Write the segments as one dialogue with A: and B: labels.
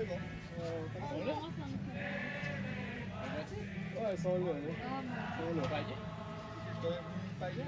A: bon. Ouais, ils sont là. Ils sont là. Paillette?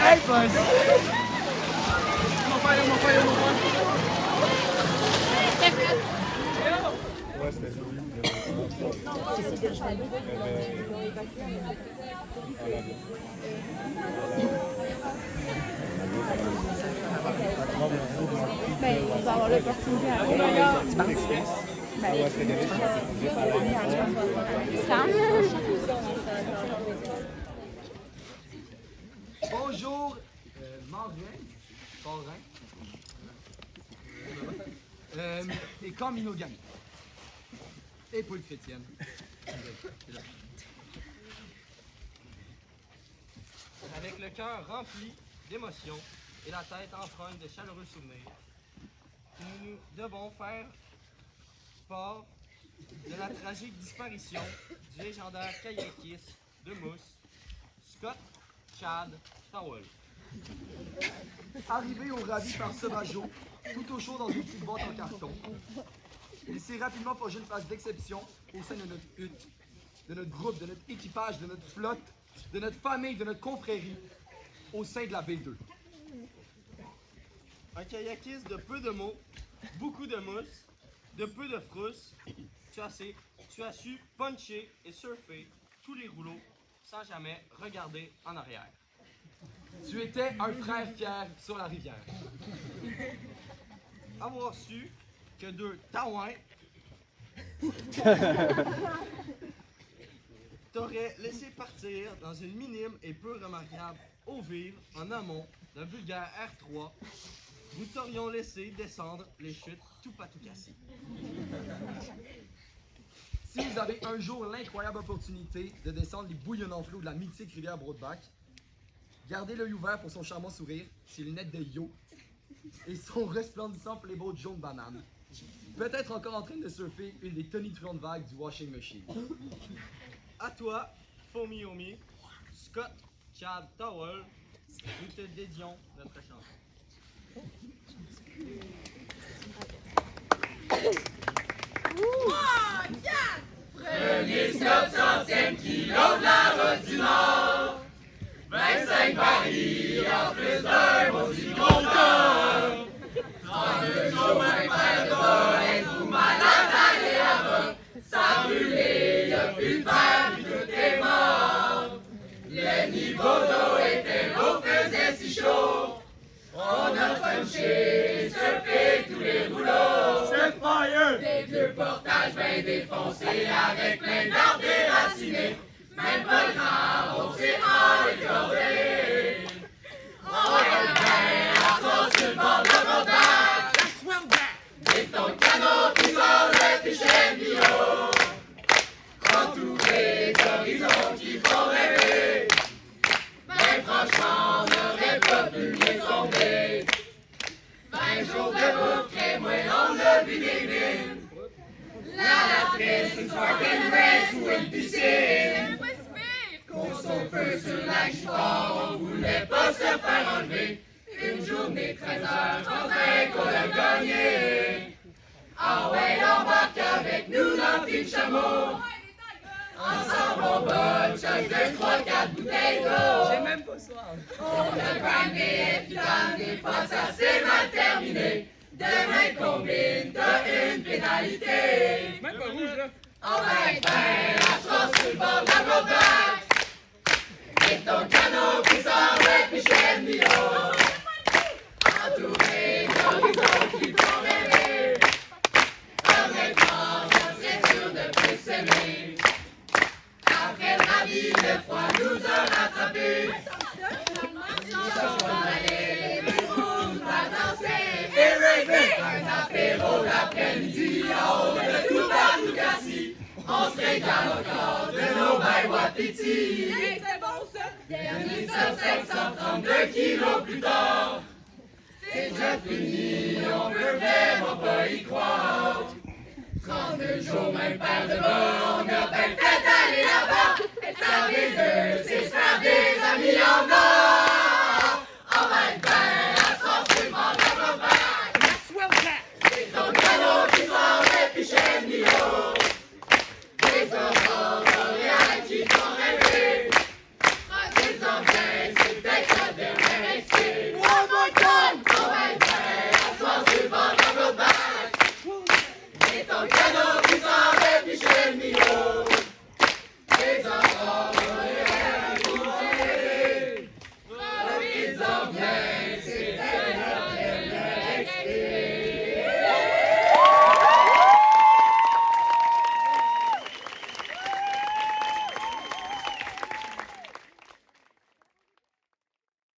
B: Hey, bud!
A: Ouais, c'était ça.
C: Ben, il va avoir l'opportunité après. Tu penses? Ben,
B: Bonjour, marin, forain, et communogamy. Et poule chrétienne. Avec le cœur rempli d'émotions et la tête empreinte de chaleureux souvenirs, nous devons faire part de la tragique disparition du légendaire kayakiste de mousse, Scott Chad Towell. Arrivé au Ravi par Sauvageau, tout au chaud dans une petite boîte en carton, il s'est rapidement forgé une place d'exception au sein de notre hutte, de notre groupe, de notre équipage, de notre flotte, de notre famille, de notre confrérie, au sein de la B2. Un kayakiste de peu de mots, beaucoup de mousse, de peu de frousse, tu as su puncher et surfer tous les rouleaux sans jamais regarder en arrière. Tu étais un frère fier sur la rivière. Avoir su que deux taouins t'auraient laissé partir dans une minime et peu remarquable eau vive en amont d'un vulgaire R3, nous t'aurions laissé descendre les chutes tout patou cassé. Si vous avez un jour l'incroyable opportunité de descendre les bouillonnants flots de la mythique rivière Broadback, gardez l'œil ouvert pour son charmant sourire, ses lunettes de yo et son resplendissant playboat jaune banane. Peut-être encore en train de surfer une des tonitruantes vagues du washing machine. À toi, Fomi Omi, Scott, Chad, Towel, nous te dédions notre chanson.
D: Premier stop, 100e kilo de la route du Nord. 25 Paris, en plus d'un maudit compteur. 32 jours, un père de bas, êtes-vous malade d'aller là-bas? Ça brûlait, y'a plus de fer, puis tout est mort. Le niveau d'eau était beau, faisait si chaud. On a punché, surfé tous les rouleaux.
A: C'est fire!
D: Des vieux portages bien défoncés avec plein d'arbres déracinés. Même pas grave, on s'est enlevé. On est bien à son sur le bord de notre bac. Et ton canot qui sort le pichet bio. Entouré d'horizons qui font rêver. Ben franchement, on n'aurait pas pu mieux tomber. 20 jours de bouffe, et moi on a vu des mines. La latrice, une sparkling race ou une piscine. Qu'on son feu sur la Gifford, on voulait pas se faire enlever. Une journée 13 heures, enfin qu'on a gagné. Ah ouais, embarque avec nous dans Team Chameau. Ensemble on bat une choc de 3-4 bouteilles d'eau.
B: J'ai même pas soif.
D: On a grindé et puis dans des fois ça s'est mal terminé. Demain combine, t'as une pénalité.
A: Même pas rouge, là.
D: On va être bien, la sauce sur le bord de la Broadback. Et ton canot qui sort le pichet de Mio. Entouré d'horizons qui font rêver. Honnêtement, c'est dur de plus s'aimer. Après le Ravi, le froid nous a rattrapés. On allait les bouts, va danser et rêver. Un apéro l'après-midi en haut de tout Patou-Cassis. On se régale encore de nos bains Wapiti.
C: C'est bon ça!
D: Dernier stop, 732 kilos plus tard. C'est déjà fini, on peut vraiment pas y croire. 32 jours, même paire de bas, on a bien fait d'aller là-bas. Et ça des deux, c'est ça des amis en or.